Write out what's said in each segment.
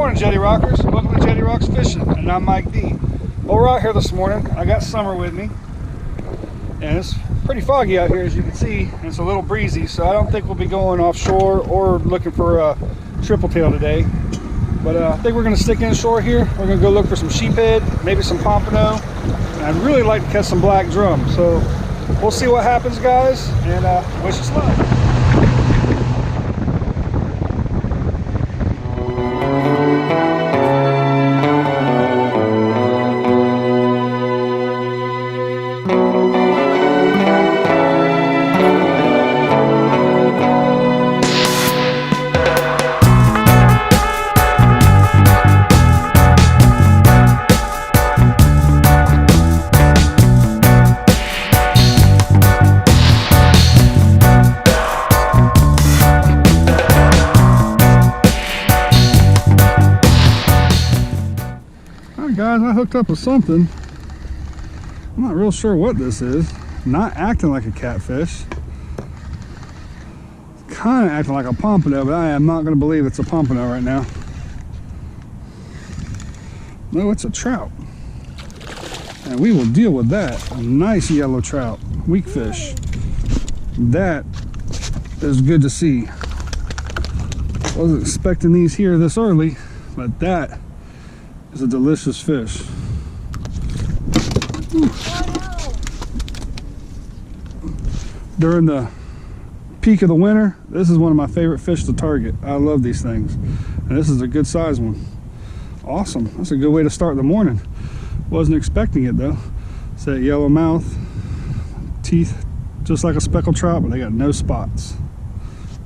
morning, Jetty Rockers. Welcome to Jetty Rocks Fishing, and I'm Mike D. Well, we're out here this morning. I got Summer with me, and it's pretty foggy out here, as you can see, and it's a little breezy, so I don't think we'll be going offshore or looking for a triple tail today. But I think we're going to stick inshore here. We're going to go look for some sheephead, maybe some pompano, and I'd really like to catch some black drum. So we'll see what happens, guys, and wish us luck. Guys, I hooked up with something. I'm not real sure what this is. Not acting like a catfish. Kind of acting like a pompano, but I am not going to believe it's a pompano right now. No, it's a trout. And we will deal with that. A nice yellow trout. Weakfish. That is good to see. Wasn't expecting these here this early, but that is a delicious fish. During the peak of the winter, this is one of my favorite fish to target. I love these things, and this is a good size one. Awesome. That's a good way to start the morning. Wasn't expecting it though. It's that yellow mouth, teeth just like a speckled trout, but they got no spots.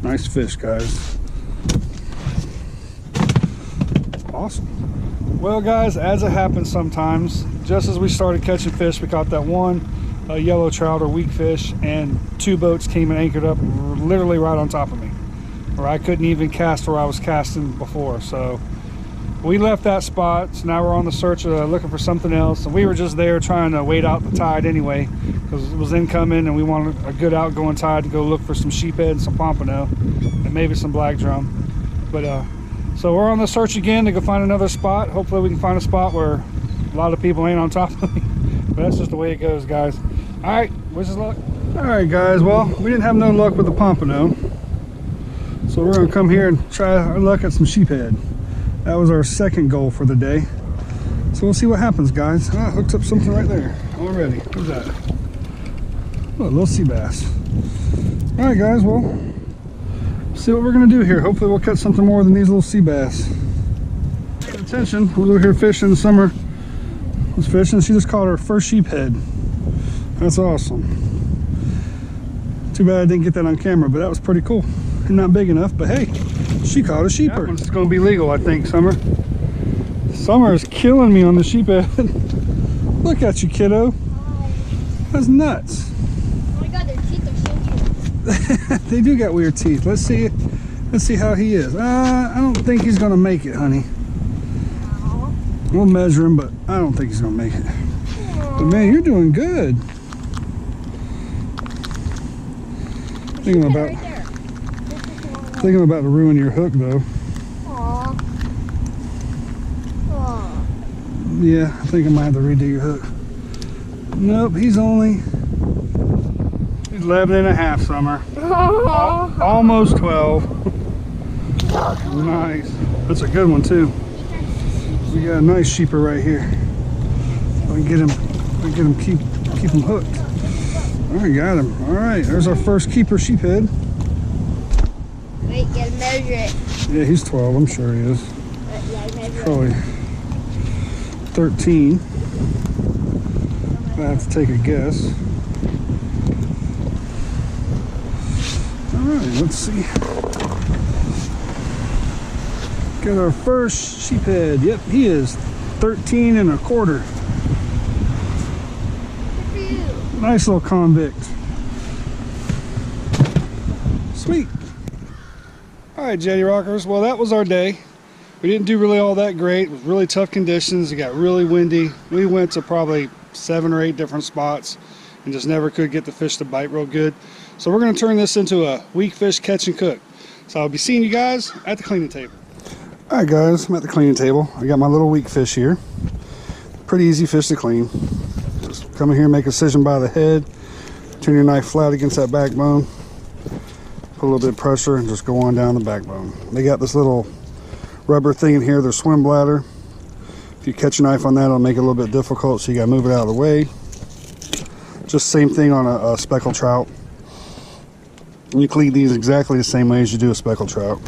Nice fish, guys. Awesome. Well, guys, as it happens sometimes, just as we started catching fish, we caught that one yellow trout or weakfish, and two boats came and anchored up literally right on top of me, where I couldn't even cast where I was casting before. So we left that spot. So now we're on the search looking for something else, and we were just there trying to wait out the tide anyway, because it was incoming and we wanted a good outgoing tide to go look for some sheephead and some pompano and maybe some black drum. But so we're on the search again to go find another spot. Hopefully we can find a spot where a lot of people ain't on top of me. But that's just the way it goes, guys. All right, wish us luck. All right, guys, well, we didn't have no luck with the pompano, so we're gonna come here and try our luck at some sheephead. That was our second goal for the day. So we'll see what happens, guys. I hooked up something right there already. What's that? Oh, a little sea bass. All right, guys, well, see what we're gonna do here. Hopefully we'll catch something more than these little sea bass. Pay attention, we're over here fishing. Summer was fishing. She just caught her first sheephead. That's awesome. Too bad I didn't get that on camera, but that was pretty cool. Not big enough, but hey, she caught a sheeper. It's gonna be legal, I think, Summer. Summer is killing me on the sheephead. Look at you, kiddo. That's nuts. Oh my god, their teeth are so weird. They do got weird teeth. Let's see how he is. I don't think he's gonna make it, honey. We'll measure him, but I don't think he's gonna make it. But man, you're doing good. Thinking about to ruin your hook though. Aww. Aww. Yeah, I think I might have to redo your hook. Nope, he's only 11 and a half, Summer. Almost 12. Nice. That's a good one too. We got a nice sheeper right here. We can get him, keep him hooked. All right, got him. All right, there's our first keeper sheephead. Wait, gotta measure it. Yeah, he's 12, I'm sure he is. Yeah, measure Probably 13. I have to take a guess. All right, let's see. Got our first sheephead. Yep, he is 13 and a quarter. Good for you. Nice little convict. Sweet. All right, Jetty Rockers. Well, that was our day. We didn't do really all that great. It was really tough conditions. It got really windy. We went to probably 7 or 8 different spots and just never could get the fish to bite real good. So we're going to turn this into a weak fish catch and cook. So I'll be seeing you guys at the cleaning table. Alright guys, I'm at the cleaning table. I got my little weak fish here. Pretty easy fish to clean. Just come in here, make a incision by the head, turn your knife flat against that backbone, put a little bit of pressure, and just go on down the backbone. They got this little rubber thing in here, their swim bladder. If you catch a knife on that, it'll make it a little bit difficult, so you gotta move it out of the way. Just same thing on a speckled trout. You clean these exactly the same way as you do a speckled trout.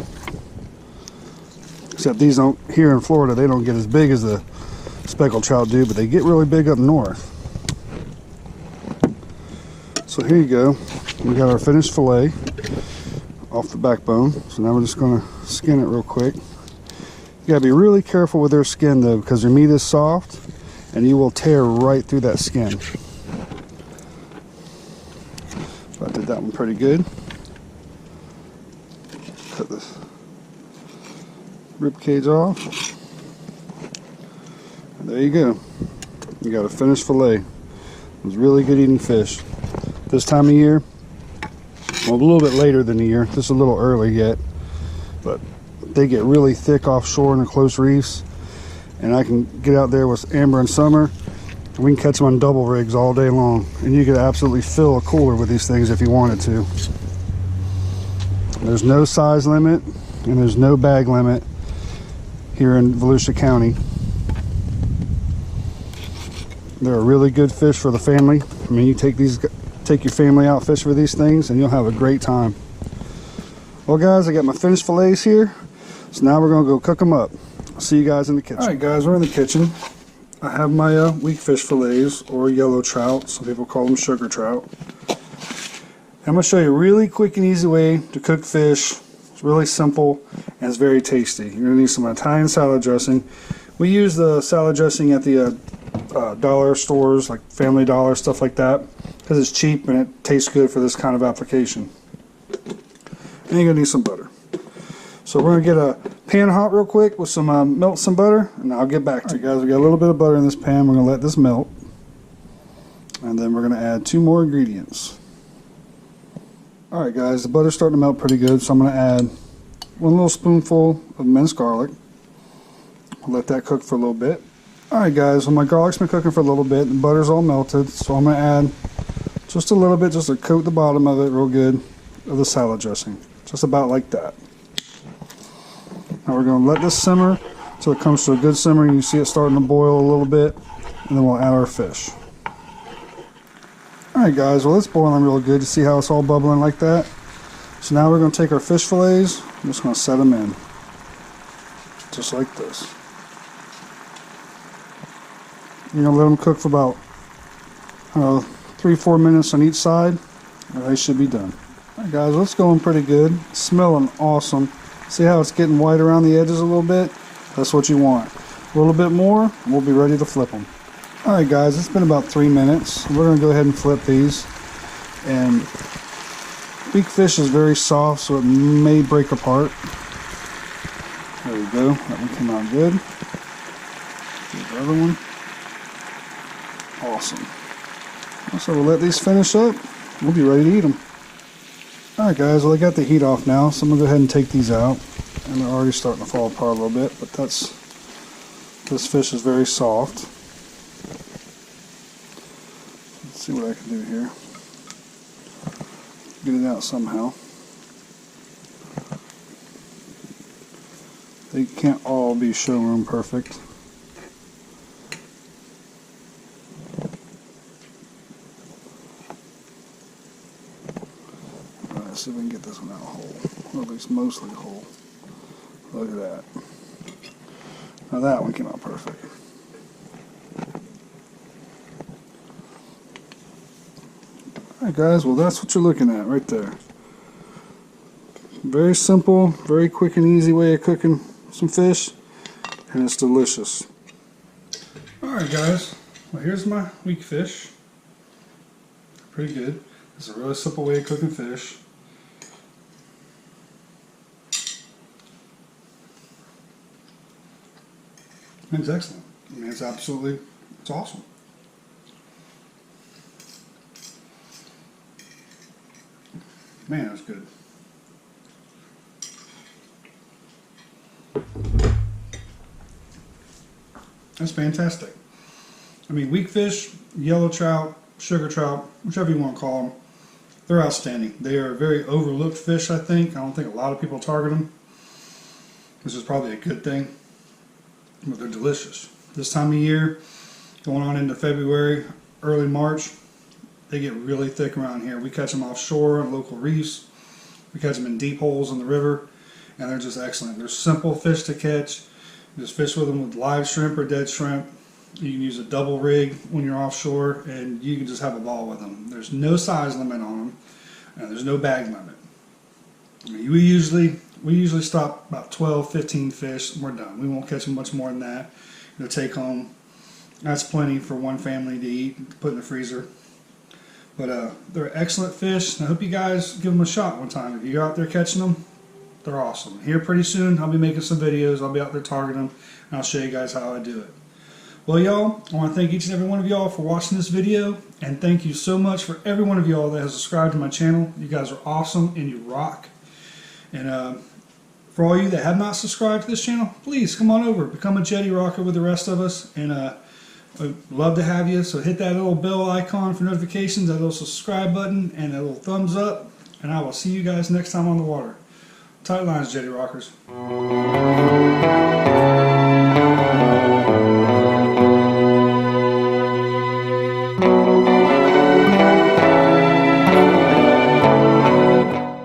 Except these don't, here in Florida, they don't get as big as the speckled trout do, but they get really big up north. So here you go. We got our finished fillet off the backbone. So now we're just gonna skin it real quick. You gotta be really careful with their skin though, because their meat is soft and you will tear right through that skin. So I did that one pretty good. Cut this rib cage off. And there you go. You got a finished fillet. It was really good eating fish. This time of year, well, a little bit later than the year, just a little early yet, but they get really thick offshore in the close reefs, and I can get out there with Amber and Summer, and we can catch them on double rigs all day long, and you could absolutely fill a cooler with these things if you wanted to. There's no size limit, and there's no bag limit here in Volusia County. They're a really good fish for the family. I mean, you take your family out fish for these things and you'll have a great time. Well guys, I got my finished fillets here, so now we're gonna go cook them up. I'll see you guys in the kitchen. All right guys, we're in the kitchen. I have my weak fish fillets, or yellow trout. Some people call them sugar trout. I'm gonna show you a really quick and easy way to cook fish. It's really simple and it's very tasty. You're gonna need some Italian salad dressing. We use the salad dressing at the dollar stores, like Family Dollar, stuff like that, because it's cheap and it tastes good for this kind of application. And you're gonna need some butter. So we're gonna get a pan hot real quick with some melt some butter, and I'll get back to you guys. We got a little bit of butter in this pan. We're gonna let this melt, and then we're gonna add 2 more ingredients. All right guys, the butter's starting to melt pretty good, so I'm gonna add 1 little spoonful of minced garlic. I'll let that cook for a little bit. Alright guys, well my garlic's been cooking for a little bit, the butter's all melted, so I'm going to add just a little bit, just to coat the bottom of it real good, of the salad dressing. Just about like that. Now we're going to let this simmer until it comes to a good simmer and you see it starting to boil a little bit, and then we'll add our fish. Alright guys, well it's boiling real good. You see how it's all bubbling like that? So now we're going to take our fish fillets, I'm just going to set them in. Just like this. You're going to let them cook for about 3-4 minutes on each side, and they should be done. Alright guys, well, it's going pretty good. It's smelling awesome. See how it's getting white around the edges a little bit? That's what you want. A little bit more, and we'll be ready to flip them. Alright guys, it's been about 3 minutes. We're going to go ahead and flip these. And weak fish is very soft, so it may break apart. There we go. That one came out good. Here's the other one. Awesome. So we'll let these finish up. We'll be ready to eat them. Alright guys, well I got the heat off now, so I'm going to go ahead and take these out. And they're already starting to fall apart a little bit, but this fish is very soft. Let's see what I can do here. Get it out somehow. They can't all be showroom perfect. Alright, see if we can get this one out whole. Or at least mostly whole. Look at that. Now that one came out perfect. Alright guys, well that's what you're looking at right there. Very simple, very quick and easy way of cooking some fish, and it's delicious. Alright guys, well here's my weak fish. Pretty good. It's a really simple way of cooking fish. It's excellent. I mean, it's awesome. Man, that's good. That's fantastic. I mean, weakfish, yellow trout, sugar trout, whichever you want to call them, they're outstanding. They are very overlooked fish, I think. I don't think a lot of people target them. This is probably a good thing, but they're delicious. This time of year, going on into February, early March, they get really thick around here. We catch them offshore on local reefs. We catch them in deep holes in the river, and they're just excellent. They're simple fish to catch. You just fish with them with live shrimp or dead shrimp. You can use a double rig when you're offshore, and you can just have a ball with them. There's no size limit on them, and there's no bag limit. I mean, we usually stop about 12, 15 fish, and we're done. We won't catch them much more than that. You'll take home. That's plenty for one family to eat, to put in the freezer. But they're excellent fish, and I hope you guys give them a shot one time. If you're out there catching them, they're awesome. Here pretty soon, I'll be making some videos. I'll be out there targeting them, and I'll show you guys how I do it. Well, y'all, I want to thank each and every one of y'all for watching this video, and thank you so much for every one of y'all that has subscribed to my channel. You guys are awesome, and you rock. And for all you that have not subscribed to this channel, please come on over, become a Jetty Rocker with the rest of us, and I'd love to have you. So hit that little bell icon for notifications, that little subscribe button, and that little thumbs up, and I will see you guys next time on the water. Tight lines, Jetty Rockers.